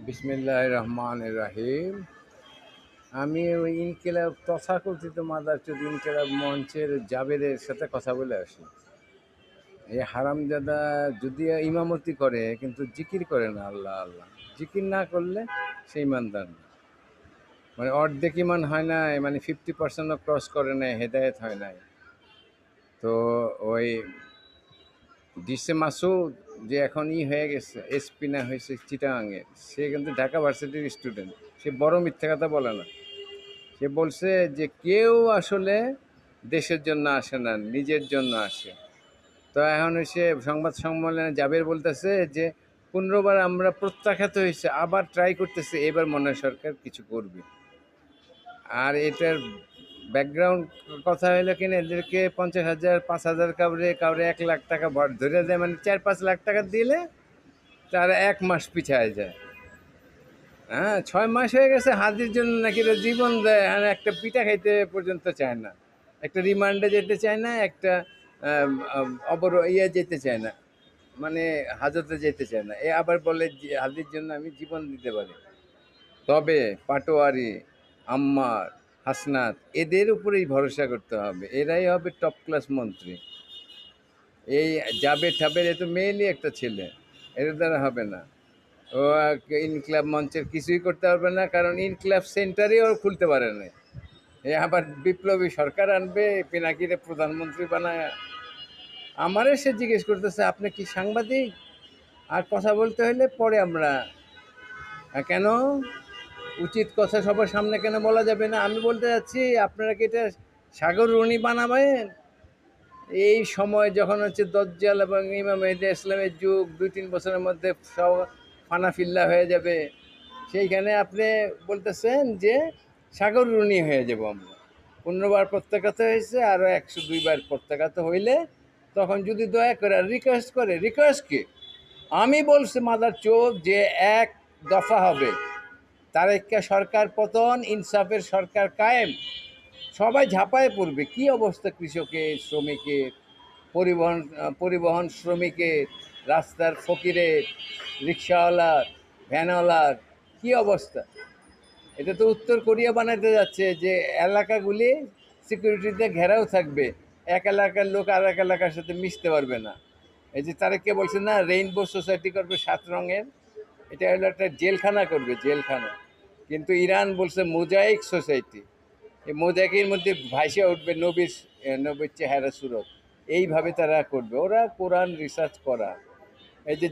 বিসমিল্লাহির রহমানির রহিম। আমি ওই ইনকিলাব তথাকথিত মাদারচোদ ইনকিলাব মঞ্চের জাবেরের সাথে কথা বলে আসি। এই হারামজাদা যদিও ইমামতি করে কিন্তু জিকির করে না, আল্লাহ আল্লাহ। জিকির না করলে সে ইমানদার না। মানে অর্ধেক ইমান হয় নাই, মানে 50%ও ক্রস করে নাই, হেদায়েত হয় নাই। তো ওই ডিসে মাসুদ যে এখন হয়ে গেছে, এসপি না হয়েছে চিটাগাঙে, সে কিন্তু ঢাকা ভার্সিটির স্টুডেন্ট। সে বড় মিথ্যা কথা বলে না। সে বলছে যে কেউ আসলে দেশের জন্য আসে না, নিজের জন্য আসে। তো এখন সে সংবাদ সম্মেলনে জাবের বলতেছে যে 15বার আমরা প্রত্যাখ্যাত হয়েছে, আবার ট্রাই করতেছে, এবার মনে হয় সরকার কিছু করবে। আর এটার ব্যাকগ্রাউন্ড কথা হলো কিনা, এদেরকে 50,000 5,000 কাউরে কাউরে 1 লাখ টাকা ভর ধরে দেয়, মানে 4-5 লাখ টাকা দিলে তারা 1 মাস পিছায় যায়। হ্যাঁ, 6 মাস হয়ে গেছে হাজির জন্য নাকি এরা জীবন দেয়, আর একটা পিঠা খাইতে পর্যন্ত চায় না, একটা রিমান্ডে যেতে চায় না, একটা যেতে চায় না, মানে হাজতে যেতে চায় না। এ আবার বলে যে হাজির জন্য আমি জীবন দিতে পারি। তবে পাটোয়ারি, আম্মার, হাসনাত এদের উপরেই ভরসা করতে হবে, এরাই হবে টপ ক্লাস মন্ত্রী। এই জাবের ঠাবের এ তো মেয়েলি একটা ছেলে, এদের দ্বারা হবে না। ও ইনকিলাব মঞ্চের কিছুই করতে পারবে না, কারণ ইনকিলাব সেন্টারই ওর খুলতে পারে না। এ আবার বিপ্লবী সরকার আনবে, পিনাকিরে প্রধানমন্ত্রী বানায়। আমারে সে জিজ্ঞেস করতেছে আপনি কি সাংবাদিক, আর কথা বলতে হলে পরে আমরা। কেন উচিত কথা সবার সামনে কেন বলা যাবে না? আমি বলতে যাচ্ছি আপনারা কি এটা সাগর রুনি বানাবেন? এই সময় যখন হচ্ছে দজ্জাল এবং ইমাম মেহেদী ইসলামের যুগ, 2-3 বছরের মধ্যে সব ফানাফিল্লা হয়ে যাবে, সেইখানে আপনি বলতেছেন যে সাগর রুনি হয়ে যাব আমরা। 15বার প্রত্যাখ্যাত হয়েছে, আরও 102বার প্রত্যাখ্যাত হইলে তখন যদি দয়া করে রিকোয়েস্ট করে, রিকোয়েস্ট কি, আমি বলছি মাদার চোখ যে এক দফা হবে, তারেকা সরকার পতন, ইনসাফের সরকার কায়েম, সবাই ঝাঁপায় পড়বে। কি অবস্থা কৃষকের, শ্রমিকের, পরিবহন শ্রমিকের, রাস্তার ফকিরের, রিক্সাওয়ালার, ভ্যানওয়ালার কি অবস্থা! এটা তো উত্তর কোরিয়া বানাতে যাচ্ছে, যে এলাকাগুলি সিকিউরিটিতে ঘেরাও থাকবে, এক এলাকার লোক আর এক এলাকার সাথে মিশতে পারবে না। এই যে তারেককে বলছে না, রেইনবো সোসাইটি করবে 7 রঙের, এটা হলো একটা জেলখানা করবে, জেলখানা। কিন্তু ইরান বলছে মোজাইক সোসাইটি, এই মোজাইকের মধ্যে ভাইসে উঠবে নবীর চেহারা সুরত। এইভাবে তারা করবে, ওরা কোরআন রিসার্চ করা। এই যে